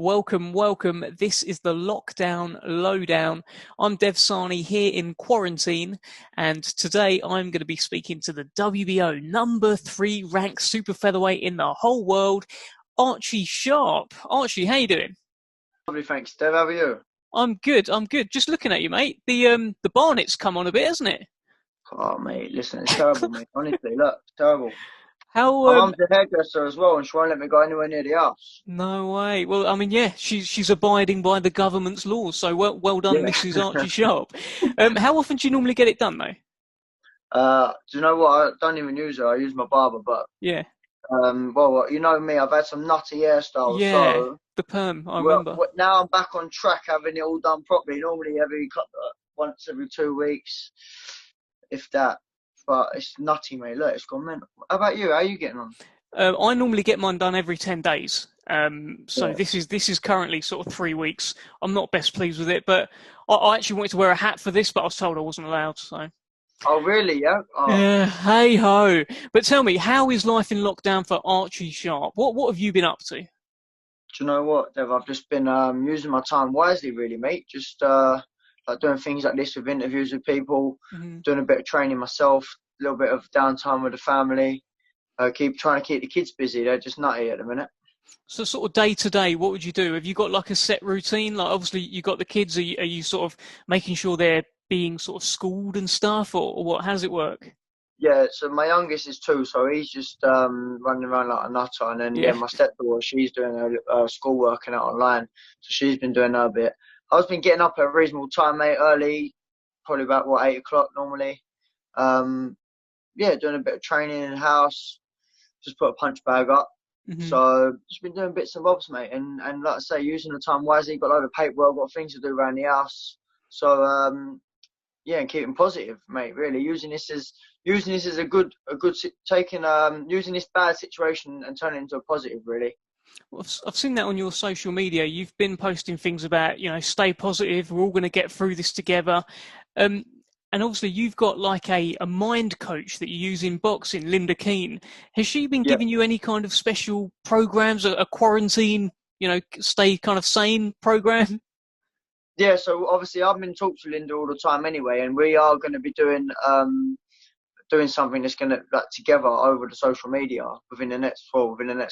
welcome, welcome. This is the Lockdown Lowdown. I'm Dev Sahni here in quarantine, and today I'm going to be speaking to the WBO number 3 ranked super featherweight in the whole world, Archie Sharp. Archie, how you doing? Lovely, thanks, Dev. How are you? I'm good. Just looking at you, mate. The Barnet's come on a bit, hasn't it? Oh, mate, listen, it's terrible, mate. Honestly, look, it's terrible. How My mum's a hairdresser as well, and she won't let me go anywhere near the house. No way. Well, I mean, yeah, she's abiding by the government's laws. So well done, Yeah. Mrs. Archie Sharp. How often do you normally get it done, though? Do you know what? I don't even use her. I use my barber, but Yeah. well, you know me. I've had some nutty hairstyles, Yeah, so the perm. I remember. now I'm back on track, having it all done properly. Normally, once every 2 weeks, if that. But it's nutty, mate. Look, it's gone mental. How about you? How are you getting on? I normally get mine done every 10 days. So Yeah. this is currently sort of 3 weeks. I'm not best pleased with it, but I actually wanted to wear a hat for this, but I was told I wasn't allowed. So Oh, really? Yeah. Oh. yeah, hey ho. But tell me, how is life in lockdown for Archie Sharp? What have you been up to? Do you know what, Dev? I've just been using my time wisely, really, mate. Just like doing things like this with interviews with people, doing a bit of training myself, a little bit of downtime with the family. Trying to keep the kids busy. They're just nutty at the minute. So sort of day to day, what would you do? Have you got like a set routine? Like obviously you got the kids. Are you sort of making sure they're being sort of schooled and stuff, or what? How does it work? Yeah, so my youngest is 2, so he's just running around like a nutter. And then, yeah, Yeah. my stepdaughter, she's doing her schoolwork and out online. So she's been doing her bit. I've been getting up at a reasonable time, mate, early, probably about, 8 o'clock normally. Yeah, doing a bit of training in the house, just put a punch bag up. So just been doing bits and bobs, mate. And like I say, using the time wisely, got a load of paperwork, got things to do around the house. So, yeah, and keeping positive, mate. Really using this as using this bad situation and turning it into a positive. Really. Well, I've seen that on your social media. You've been posting things about, stay positive. We're all going to get through this together. And obviously you've got like a mind coach that you use in boxing, Linda Keane. Has she been Yeah. giving you any kind of special programs, a quarantine, stay kind of sane program? Yeah. So obviously I've been talking to Linda all the time anyway, and we are going to be doing something that's going to together over the social media within the next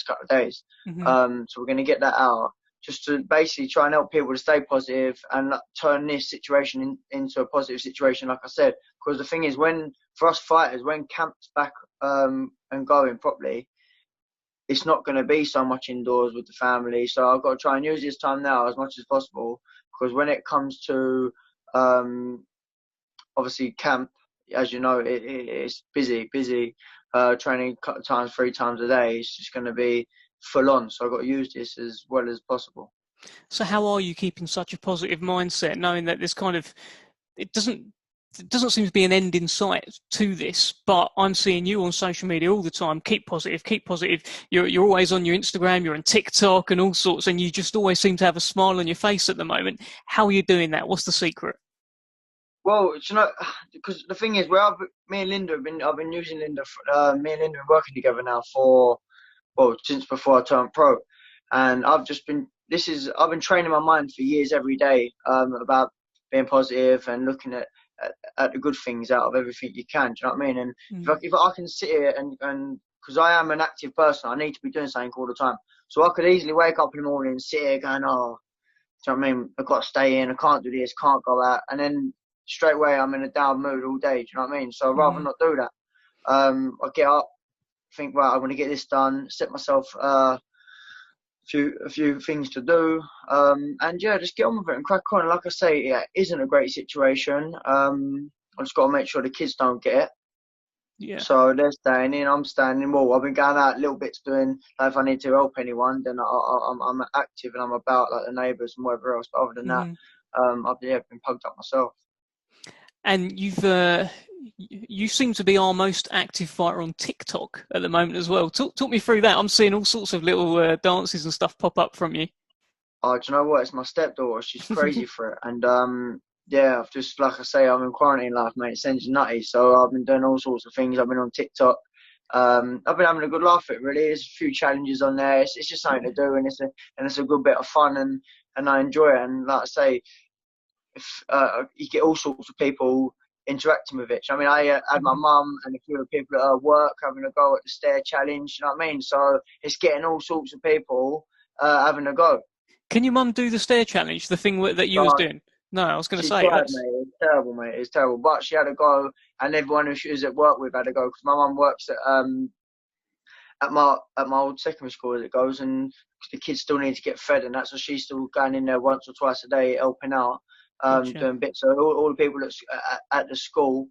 couple of days. So we're going to get that out just to basically try and help people to stay positive and turn this situation into a positive situation, like I said. Because the thing is, for us fighters, when camp's back and going properly, it's not going to be so much indoors with the family. So I've got to try and use this time now as much as possible, because when it comes to obviously camp, as you know, it's busy. Training 3 times a day. It's just going to be full on. So I've got to use this as well as possible. So how are you keeping such a positive mindset, knowing that it doesn't seem to be an end in sight to this, but I'm seeing you on social media all the time. Keep positive, keep positive. You're always on your Instagram, you're on TikTok and all sorts, and you just always seem to have a smile on your face at the moment. How are you doing that? What's the secret? Well, because the thing is, me and Linda I've been using Linda. Me and Linda have been working together now since before I turned pro, and I've been training my mind for years every day about being positive and looking at the good things out of everything you can. Do you know what I mean? And if I can sit here and because I am an active person, I need to be doing something all the time. So I could easily wake up in the morning and sit here going, oh, do you know what I mean? I've got to stay in. I can't do this. Can't go out. And then straight away I'm in a down mood all day. Do you know what I mean? So I'd rather not do that. I get up, think, right, I'm going to get this done, set myself a few things to do, and yeah, just get on with it and crack on. And like I say, it isn't a great situation. I just got to make sure the kids don't get it. Yeah. So they're staying in, I'm staying in. Well, I've been going out little bits doing, like if I need to help anyone, then I'm active and I'm about like the neighbours and whatever else. But other than that, I've been pugged up myself. And you seem to be our most active fighter on TikTok at the moment as well. Talk me through that. I'm seeing all sorts of little dances and stuff pop up from you. Oh, do you know what? It's my stepdaughter. She's crazy for it. And yeah, I've just, like I say, I'm in quarantine life, mate. It sends you nutty. So I've been doing all sorts of things. I've been on TikTok, I've been having a good laugh at it, really. There's a few challenges on there. It's just something to do, and it's a good bit of fun, and I enjoy it. And like I say, if you get all sorts of people interacting with it. I mean, I had my mum and a few of the people at work having a go at the stair challenge. You know what I mean? So it's getting all sorts of people having a go. Can your mum do the stair challenge, the thing that you was doing? No, I was going to She say tried, mate. It's terrible, mate. It's terrible. But she had a go, and everyone who she was at work with had a go, because my mum works at my old secondary school as it goes, and the kids still need to get fed, and that's why she's still going in there once or twice a day helping out, doing bits. So all the people at the school,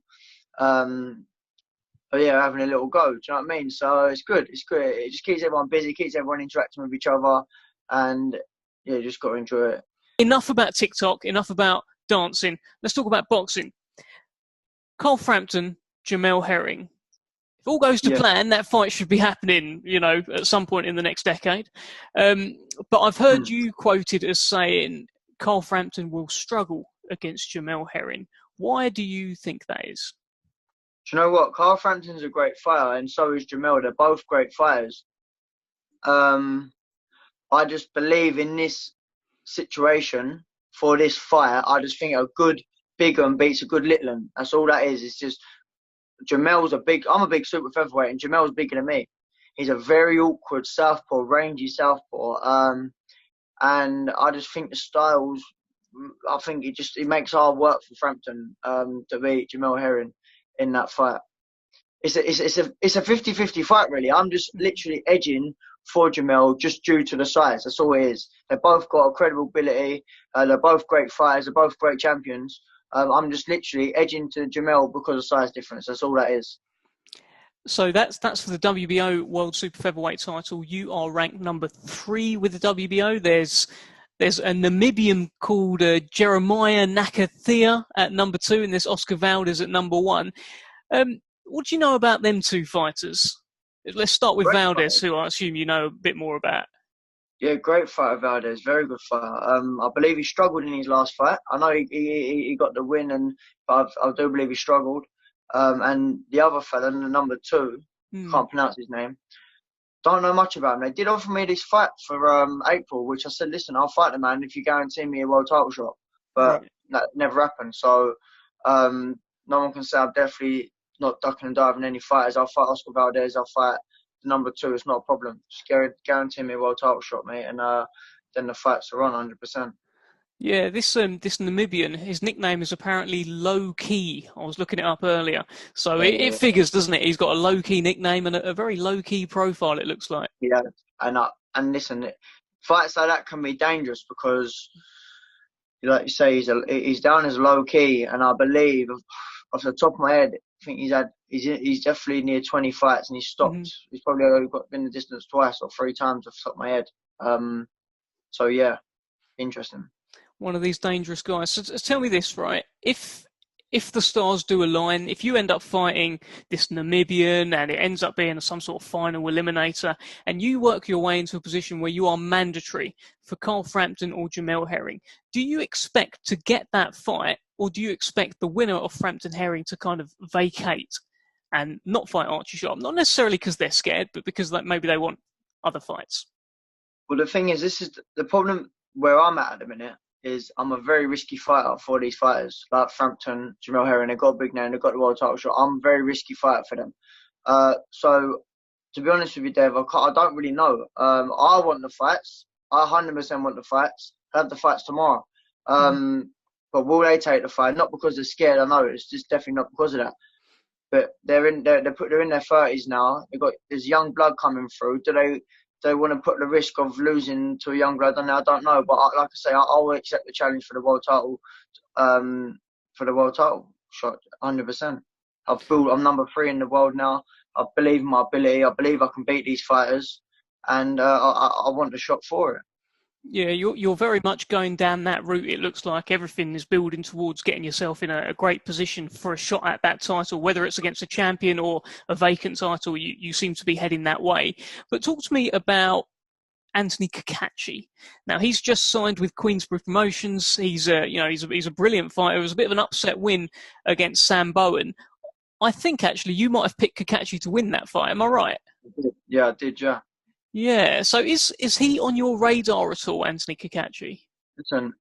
but yeah, having a little go. Do you know what I mean? So it's good. It's good. It just keeps everyone busy, keeps everyone interacting with each other, and yeah, you just got to enjoy it. Enough about TikTok, enough about dancing. Let's talk about boxing. Carl Frampton, Jamel Herring. If all goes to plan, that fight should be happening, you know, at some point in the next decade. But I've heard you quoted as saying Carl Frampton will struggle against Jamel Herring. Why do you think that is? Do you know what? Carl Frampton's a great fighter, and so is Jamel. They're both great fighters. I just believe in this situation for this fight. I just think a good big one beats a good little one. That's all that is. It's just I'm a big super featherweight, and Jamel's bigger than me. He's a very awkward southpaw, rangy southpaw. And I just think the styles, I think it makes hard work for Frampton to beat Jamel Herring in that fight. It's a 50-50 fight, really. I'm just literally edging for Jamel just due to the size. That's all it is. They've both got a credible ability. They're both great fighters. They're both great champions. I'm just literally edging to Jamel because of size difference. That's all that is. So that's for the WBO World Super Featherweight title. You are ranked number 3 with the WBO. There's a Namibian called Jeremiah Athiya at number 2, and there's Oscar Valdez at number 1. What do you know about them two fighters? Let's start with Valdez, who I assume you know a bit more about. Yeah, great fighter, Valdez. Very good fighter. I believe he struggled in his last fight. I know he got the win, but I do believe he struggled. And the other fella, the number 2, can't pronounce his name. Don't know much about him. They did offer me this fight for April, which I said, listen, I'll fight the man if you guarantee me a world title shot. But that never happened. So no one can say I'm definitely not ducking and diving any fighters. I'll fight Oscar Valdez. I'll fight the number 2. It's not a problem. Just guarantee me a world title shot, mate. And then the fights are on 100%. Yeah, this Namibian, his nickname is apparently Lowkey. I was looking it up earlier. So it figures, doesn't it? He's got a low-key nickname and a very low-key profile, it looks like. Yeah, and listen, fights like that can be dangerous because, like you say, he's down as low-key, and I believe, off the top of my head, I think he's definitely near 20 fights, and he's stopped. He's probably only been the distance twice or 3 times off the top of my head. So yeah, interesting. One of these dangerous guys. So tell me this, right? If the stars do align, if you end up fighting this Namibian and it ends up being some sort of final eliminator, and you work your way into a position where you are mandatory for Carl Frampton or Jamel Herring, do you expect to get that fight, or do you expect the winner of Frampton Herring to kind of vacate and not fight Archie Sharp? Not necessarily because they're scared, but because maybe they want other fights. Well, the thing is, this is the problem where I'm at the minute. Is I'm a very risky fighter for these fighters, like Frampton, Jamel Herring. They've got a big name, they've got the world title shot. I'm a very risky fighter for them. So, to be honest with you, Dev, I don't really know. I want the fights. I 100% want the fights. I have the fights tomorrow. But will they take the fight? Not because they're scared. I know it's just definitely not because of that. But they're in their 30s now. There's young blood coming through. Do they want to put the risk of losing to a young blood? I don't know, but like I say, I will accept the challenge for the world title, shot, 100%. I'm number 3 in the world now. I believe in my ability. I believe I can beat these fighters, and I want the shot for it. Yeah, you're very much going down that route. It looks like everything is building towards getting yourself in a great position for a shot at that title, whether it's against a champion or a vacant title. You seem to be heading that way. But talk to me about Anton Iike. Now he's just signed with Queensberry Promotions. He's a brilliant fighter. It was a bit of an upset win against Sam Bowen. I think actually you might have picked Kakachi to win that fight. Am I right? Yeah, I did. Yeah. Yeah. So is he on your radar at all, Anthony Kakachi? Listen,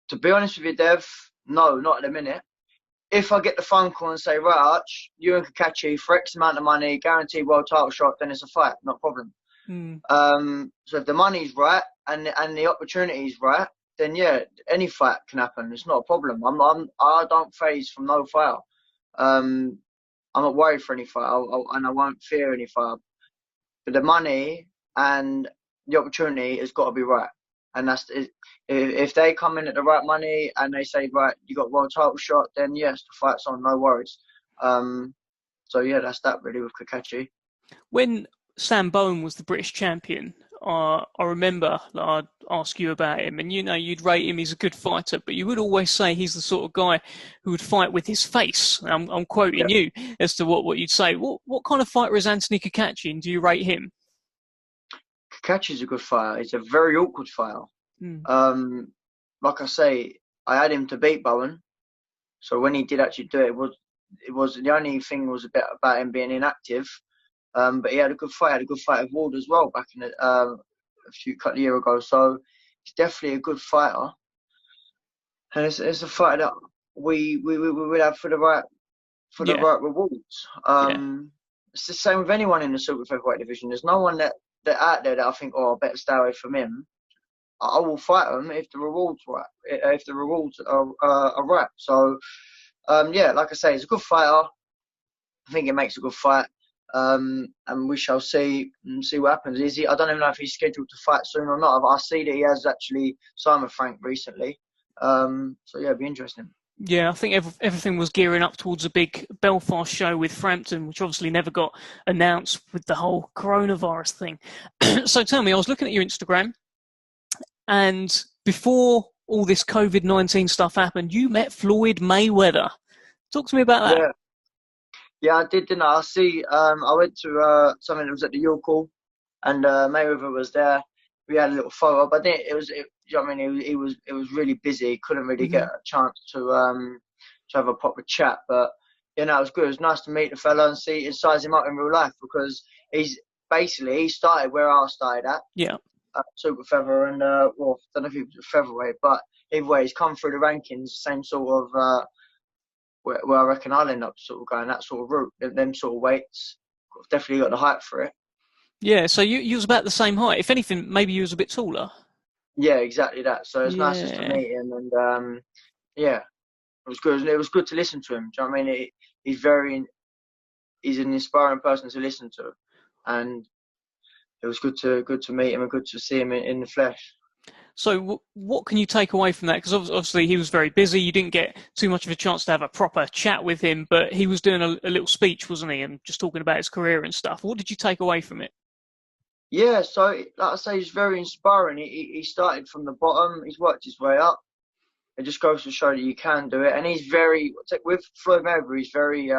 to be honest with you, Dev, no, not at the minute. If I get the phone call and say, right, Arch, you and Kakachi for X amount of money, guaranteed world title shot, then it's a fight, not a problem. So if the money's right and the opportunity's right, then yeah, any fight can happen. It's not a problem. I don't phase from no fight. I'm not worried for any fight, and I won't fear any fight. But the money and the opportunity has got to be right. And that's if they come in at the right money and they say, right, you got world title shot, then yes, the fight's on, no worries. So yeah, that's that really with Kakachi. When Sam Bowen was the British champion, I remember I'd ask you about him, and you'd rate him. He's a good fighter, but you would always say he's the sort of guy who would fight with his face. I'm quoting you as to what you'd say. What kind of fighter is Anthony Kakachi, and do you rate him? Kakachi's a good fighter. He's a very awkward fighter. Like I say, I had him to beat Bowen, so when he did actually do it, it was the only thing was a bit about him being inactive. But he had a good fight. Had a good fight with Ward as well back in a couple of years ago. So he's definitely a good fighter, and it's a fight that we would have for the right rewards. It's the same with anyone in the super featherweight division. There's no one that out there that I think, oh, I better stay away from him. I will fight him if the rewards right. If the rewards are right. So yeah, like I say, he's a good fighter. I think it makes a good fight. And we shall see what happens. I don't even know if he's scheduled to fight soon or not. I see that he has actually signed with Frank recently. So yeah, it'll be interesting. Yeah, I think everything was gearing up towards a big Belfast show with Frampton, which obviously never got announced with the whole coronavirus thing. So tell me, I was looking at your Instagram, and before all this COVID-19 stuff happened, you met Floyd Mayweather. Talk to me about that. Yeah, I did, didn't I? I went to something that was at the Youre, and Mayweather was there. We had a little photo, but it was really busy. He couldn't really get a chance to have a proper chat. But it was good. It was nice to meet the fella and size him up in real life, because he started where I started at. Yeah. Super feather and I don't know if he was a featherweight, but either way, he's come through the rankings, the same sort of where I reckon I'll end up sort of going that sort of route. Them sort of weights, definitely got the height for it. Yeah, so you was about the same height. If anything, maybe you was a bit taller. Yeah, exactly that. So it's nice just to meet him, and yeah, it was good. It was good to listen to him. Do you know what I mean? He's an inspiring person to listen to, and it was good to meet him and good to see him in the flesh. So what can you take away from that? Because obviously he was very busy. You didn't get too much of a chance to have a proper chat with him, but he was doing a little speech, wasn't he? And just talking about his career and stuff. What did you take away from it? Yeah, so like I say, he's very inspiring. He started from the bottom. He's worked his way up. It just goes to show that you can do it. And he's with Floyd Mayweather, he's very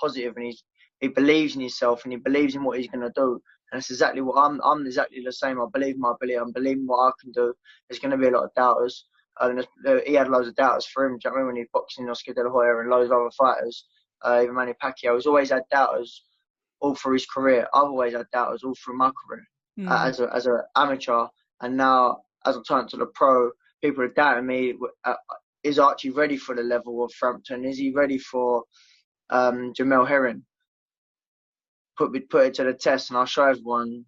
positive, and he believes in himself, and he believes in what he's going to do. And that's exactly what I'm exactly the same. I believe in my ability. I'm believing what I can do. There's going to be a lot of doubters. And he had loads of doubters for him. Do you know what I mean? When he was boxing Oscar De La Hoya and loads of other fighters, even Manny Pacquiao, he's always had doubters all through his career. I've always had doubters all through my career as an amateur. And now, as I turn to the pro, people are doubting me. Is Archie ready for the level of Frampton? Is he ready for Jamel Herring? Put it to the test, and I'll show everyone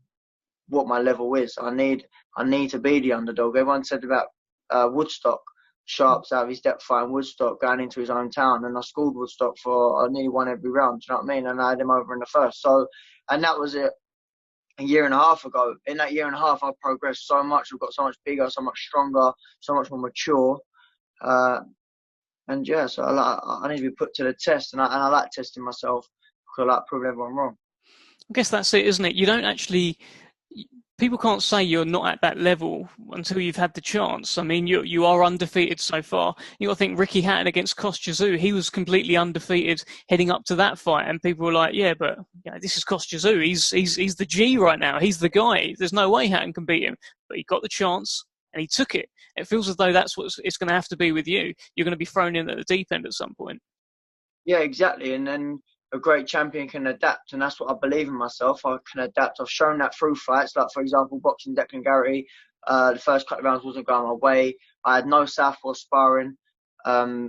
what my level is. I need to be the underdog. Everyone said about Woodstock, Sharp's out of his depth fighting Woodstock, going into his own town, and I scored Woodstock I nearly won every round. Do you know what I mean? And I had him over in the first. So, and that was it a year and a half ago. In that year and a half, I've progressed so much. I've got so much bigger, so much stronger, so much more mature. And yeah, so I need to be put to the test, and I like testing myself, because I like proving everyone wrong. I guess that's it, isn't it? You don't actually. People can't say you're not at that level until you've had the chance. I mean, you are undefeated so far. You got to think Ricky Hatton against Kostya, he was completely undefeated heading up to that fight, and people were like, "Yeah, but this is Kostya. He's the G right now. He's the guy. There's no way Hatton can beat him." But he got the chance and he took it. It feels as though that's what it's going to have to be with you. You're going to be thrown in at the deep end at some point. Yeah, exactly. And then a great champion can adapt, and that's what I believe in myself. I can adapt. I've shown that through fights. Like, for example, boxing Declan Garrity, the first couple of rounds wasn't going my way. I had no southpaw sparring. I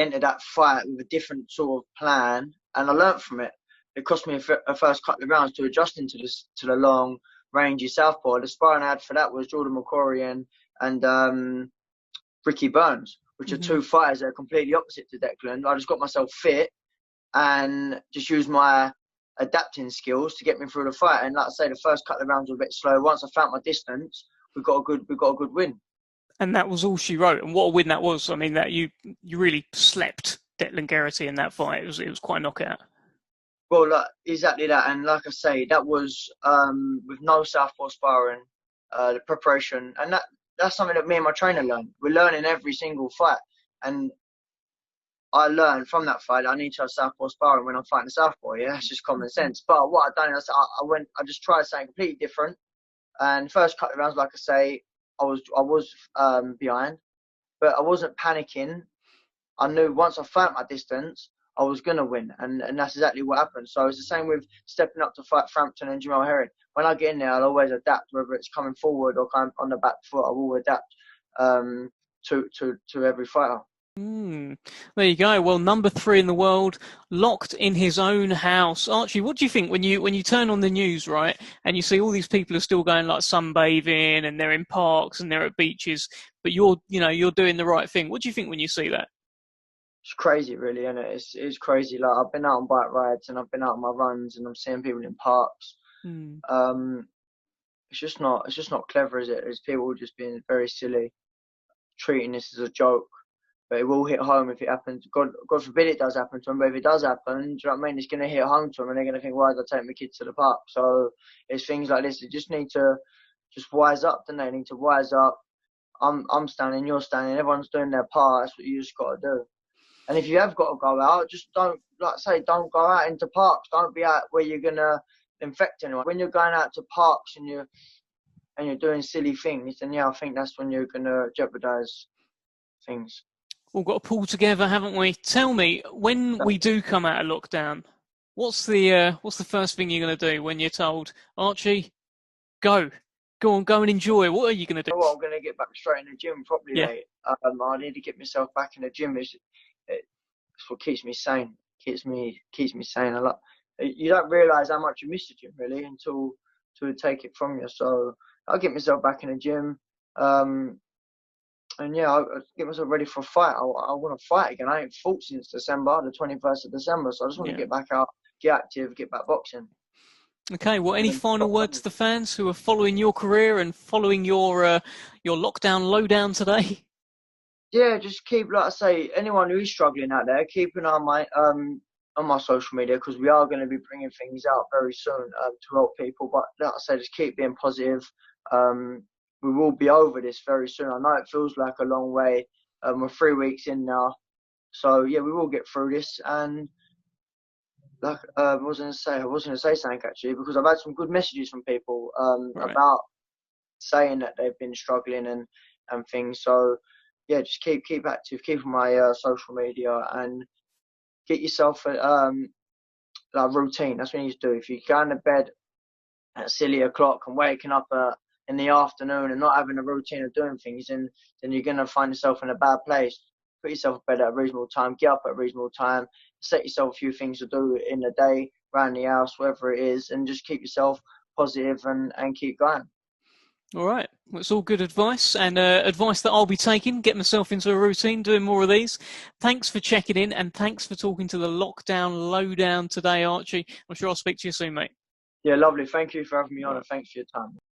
entered that fight with a different sort of plan, and I learnt from it. It cost me a first couple of rounds to adjust into this, to the long, rangy southpaw. The sparring I had for that was Jordan McCrory and Ricky Burns, which are two fighters that are completely opposite to Declan. I just got myself fit and just used my adapting skills to get me through the fight. And like I say, the first couple of rounds were a bit slow. Once I found my distance, we got a good win. And that was all she wrote. And what a win that was. I mean, that you really slept Declan Garrity in that fight. It was quite a knockout. Well, exactly that. And like I say, that was with no southpaw sparring, the preparation. And that's something that me and my trainer learned. We're learning every single fight. And I learned from that fight I need to have southpaw sparring when I'm fighting a southpaw. Yeah, that's just common sense. But what I done is I just tried something completely different. And first couple of rounds, like I say, I was behind, but I wasn't panicking. I knew once I found my distance, I was going to win, and that's exactly what happened. So it's the same with stepping up to fight Frampton and Jamel Herring. When I get in there, I'll always adapt, whether it's coming forward or kind of on the back foot. I will adapt to every fighter. There you go. Well, number 3 in the world, locked in his own house. Archie, what do you think when you turn on the news, right, and you see all these people are still going like sunbathing and they're in parks and they're at beaches, but you're doing the right thing? What do you think when you see that? It's crazy, really, isn't it? It's crazy. Like, I've been out on bike rides and I've been out on my runs and I'm seeing people in parks. It's just not clever, is it? It's people just being very silly, treating this as a joke. But it will hit home if it happens. God forbid it does happen to them. But if it does happen, do you know what I mean? It's going to hit home to them, and they're going to think, "Why did I take my kids to the park?" So it's things like this. They just need to wise up. Don't they need to wise up? I'm standing, you're standing. Everyone's doing their part. That's what you just got to do. And if you have got to go out, just don't go out into parks. Don't be out where you're going to infect anyone. When you're going out to parks and you're doing silly things, then yeah, I think that's when you're going to jeopardize things. All got to pull together, haven't we? Tell me, when we do come out of lockdown, what's the first thing you're going to do when you're told, Archie, go on, go and enjoy? What are you going to do? Well, I'm going to get back straight in the gym properly, mate. I need to get myself back in the gym. It's what keeps me sane. Keeps me sane a lot. You don't realise how much you miss the gym, really, until we take it from you. So I'll get myself back in the gym. And yeah, I'll get myself ready for a fight. I want to fight again. I ain't fought since December, the 21st of December. So I just want to get back out, get active, get back boxing. Okay, well, any final words to the fans who are following your career and following your Lockdown Lowdown today? Yeah, just keep, like I say, anyone who is struggling out there, keep an eye on my social media, because we are going to be bringing things out very soon to help people. But like I say, just keep being positive. We will be over this very soon. I know it feels like a long way. We're 3 weeks in now. So, yeah, we will get through this. And like I was going to say something, actually, because I've had some good messages from people about saying that they've been struggling and things. So, yeah, just keep active, keep on my social media, and get yourself a routine. That's what you need to do. If you're going to bed at silly o'clock and waking up in the afternoon and not having a routine of doing things, then you're going to find yourself in a bad place. Put yourself in bed at a reasonable time, get up at a reasonable time, set yourself a few things to do in the day, around the house, wherever it is, and just keep yourself positive and keep going. All right. Well, it's all good advice, and advice that I'll be taking, get myself into a routine, doing more of these. Thanks for checking in, and thanks for talking to the Lockdown Lowdown today, Archie. I'm sure I'll speak to you soon, mate. Yeah, lovely. Thank you for having me on, and thanks for your time.